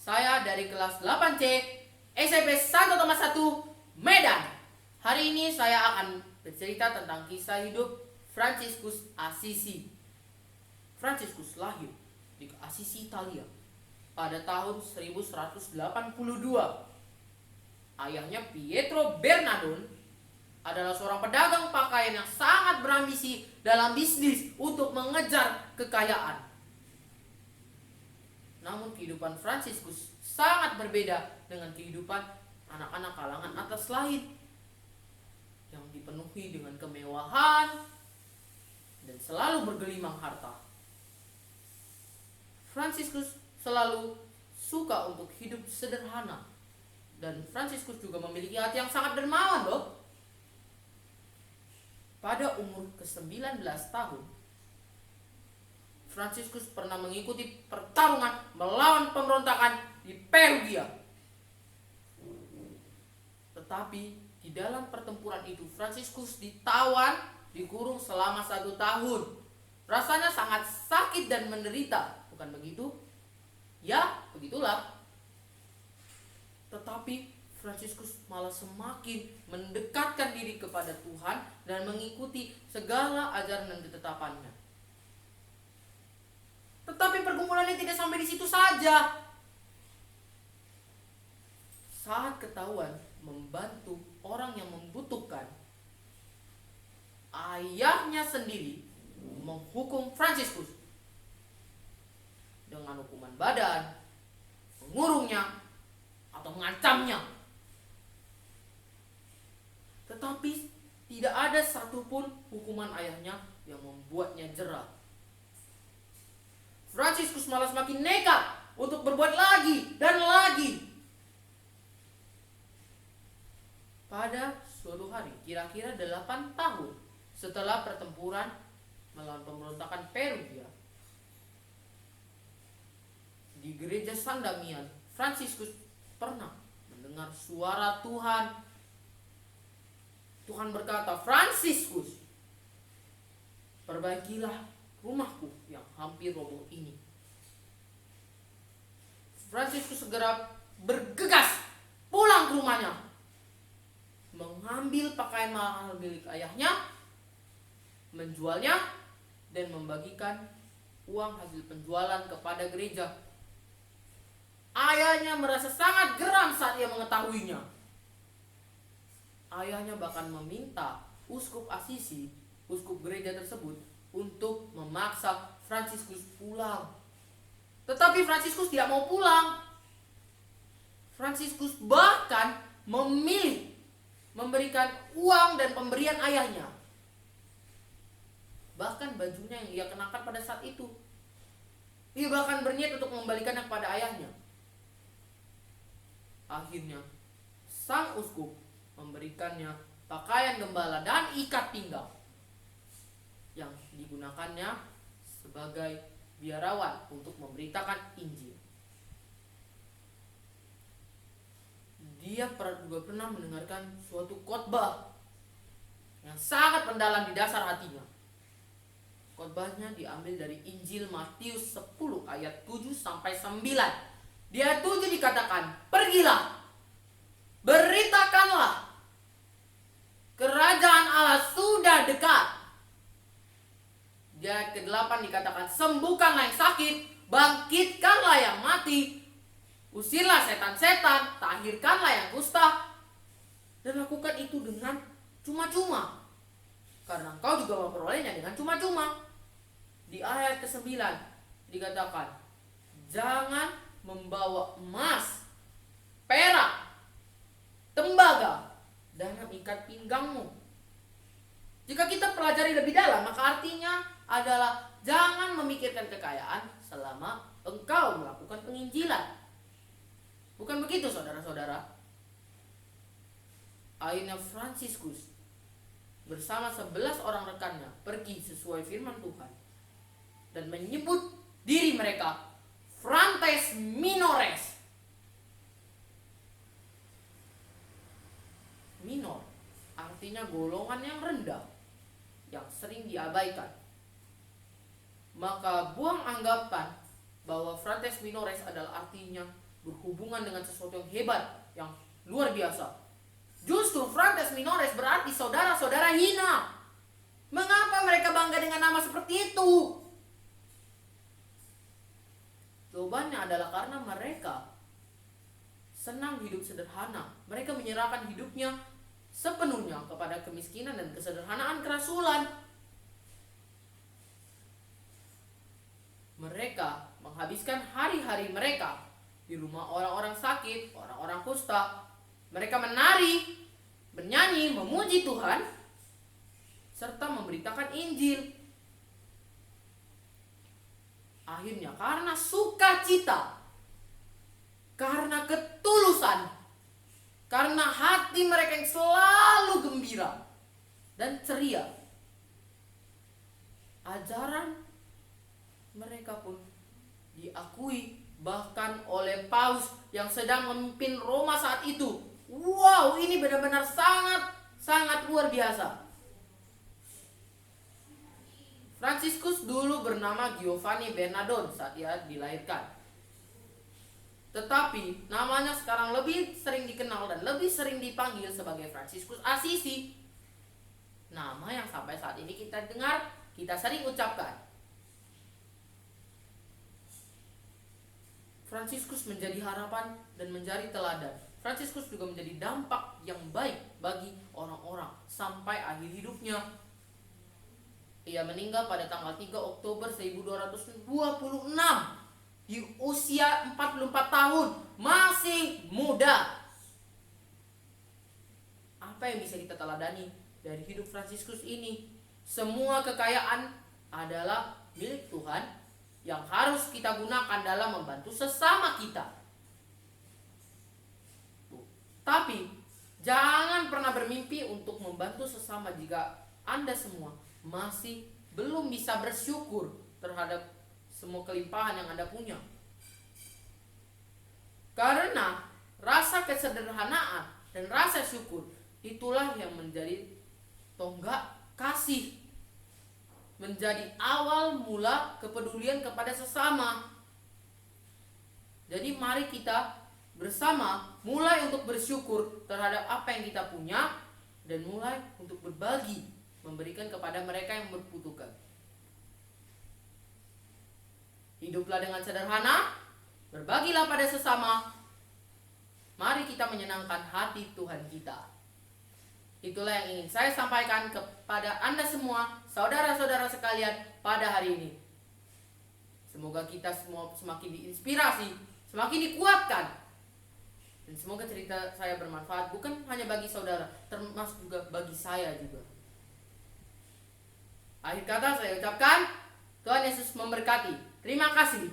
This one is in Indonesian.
Saya dari kelas 8C SMP Santo Thomas 1 Medan. Hari ini saya akan bercerita tentang kisah hidup Fransiskus Assisi. Fransiskus lahir di Assisi, Italia pada tahun 1182. Ayahnya Pietro Bernardone adalah seorang pedagang pakaian yang sangat berambisi dalam bisnis untuk mengejar kekayaan. Namun kehidupan Fransiskus sangat berbeda dengan kehidupan anak-anak kalangan atas lain yang dipenuhi dengan kemewahan dan selalu bergelimang harta. Fransiskus selalu suka untuk hidup sederhana, dan Fransiskus juga memiliki hati yang sangat dermawan loh. Pada umur ke-19 tahun, Fransiskus pernah mengikuti pertarungan melawan pemberontakan di Perugia. Tetapi di dalam pertempuran itu Fransiskus ditawan, dikurung selama 1 tahun. Rasanya sangat sakit dan menderita, bukan begitu? Ya, begitulah. Tetapi Fransiskus malah semakin mendekatkan diri kepada Tuhan dan mengikuti segala ajaran dan ketetapannya. Tetapi pergumulannya tidak sampai di situ saja. Saat ketahuan membantu orang yang membutuhkan, ayahnya sendiri menghukum Fransiskus dengan hukuman badan, mengurungnya, atau mengancamnya. Tetapi tidak ada satupun hukuman ayahnya yang membuatnya jera. Fransiskus malah semakin nekat untuk berbuat lagi dan lagi. Pada suatu hari, kira-kira 8 tahun setelah pertempuran melawan pemberontakan Perugia, di gereja San Damian, Fransiskus pernah mendengar suara Tuhan. Tuhan berkata, "Fransiskus, perbaikilah rumahku yang hampir roboh ini." Fransiskus segera bergegas pulang ke rumahnya, mengambil pakaian mahal milik ayahnya, menjualnya, dan membagikan uang hasil penjualan kepada gereja. Ayahnya merasa sangat geram saat ia mengetahuinya. Ayahnya bahkan meminta uskup Assisi, uskup gereja tersebut, untuk memaksa Fransiskus pulang. Tetapi Fransiskus tidak mau pulang. Fransiskus bahkan memilih memberikan uang dan pemberian ayahnya, bahkan bajunya yang ia kenakan pada saat itu. Ia bahkan berniat untuk mengembalikannya kepada ayahnya. Akhirnya sang uskup memberikannya pakaian gembala dan ikat pinggang yang digunakannya sebagai biarawan untuk memberitakan Injil. Dia juga pernah mendengarkan suatu khotbah yang sangat mendalam di dasar hatinya. Khotbahnya diambil dari Injil Matius 10 ayat 7-9. Di ayat 7 dikatakan, "Pergilah, beritakanlah, kerajaan Allah sudah dekat." Di ayat ke-8 dikatakan, "Sembuhkanlah yang sakit, bangkitkanlah yang mati, usirlah setan-setan, tahirkanlah yang kusta, dan lakukan itu dengan cuma-cuma, karena engkau juga memperolehnya dengan cuma-cuma." Di ayat ke-9 dikatakan, "Jangan membawa emas, perak, tembaga dalam ikat pinggangmu." Jika kita pelajari lebih dalam, maka artinya adalah jangan memikirkan kekayaan selama engkau melakukan penginjilan. Bukan begitu, saudara-saudara? Akhirnya Fransiskus bersama 11 orang rekannya pergi sesuai firman Tuhan dan menyebut diri mereka Fratres Minores. Minor artinya golongan yang rendah, yang sering diabaikan. Maka buang anggapan bahwa Fratres Minores adalah artinya berhubungan dengan sesuatu yang hebat, yang luar biasa. Justru fratres minores berarti saudara-saudara hina. Mengapa mereka bangga dengan nama seperti itu? Jawabannya adalah karena mereka senang hidup sederhana. Mereka menyerahkan hidupnya sepenuhnya kepada kemiskinan dan kesederhanaan kerasulan. Mereka menghabiskan hari-hari mereka di rumah orang-orang sakit, orang-orang kusta. Mereka menari, bernyanyi, memuji Tuhan, serta memberitakan Injil. Akhirnya karena sukacita, karena ketulusan, karena hati mereka yang selalu gembira dan ceria, ajaran mereka pun diakui bahkan oleh Paus yang sedang memimpin Roma saat itu. Wow, ini benar-benar sangat luar biasa. Fransiskus dulu bernama Giovanni Bernardone saat ia dilahirkan. Tetapi namanya sekarang lebih sering dikenal dan lebih sering dipanggil sebagai Fransiskus Assisi. Nama yang sampai saat ini kita dengar, kita sering ucapkan. Fransiskus menjadi harapan dan menjadi teladan. Fransiskus juga menjadi dampak yang baik bagi orang-orang sampai akhir hidupnya. Ia meninggal pada tanggal 3 Oktober 1226 di usia 44 tahun, masih muda. Apa yang bisa kita teladani dari hidup Fransiskus ini? Semua kekayaan adalah milik Tuhan yang harus kita gunakan dalam membantu sesama kita. Tapi jangan pernah bermimpi untuk membantu sesama jika Anda semua masih belum bisa bersyukur terhadap semua kelimpahan yang Anda punya. Karena rasa kesederhanaan dan rasa syukur itulah yang menjadi tonggak kasih, menjadi awal mula kepedulian kepada sesama. Jadi mari kita bersama mulai untuk bersyukur terhadap apa yang kita punya dan mulai untuk berbagi, memberikan kepada mereka yang membutuhkan. Hiduplah dengan sederhana, berbagilah pada sesama. Mari kita menyenangkan hati Tuhan kita. Itulah yang ingin saya sampaikan kepada Anda semua, saudara-saudara sekalian, pada hari ini. Semoga kita semua semakin diinspirasi, semakin dikuatkan. Dan semoga cerita saya bermanfaat bukan hanya bagi saudara, termasuk juga bagi saya juga. Akhir kata saya ucapkan, Tuhan Yesus memberkati. Terima kasih.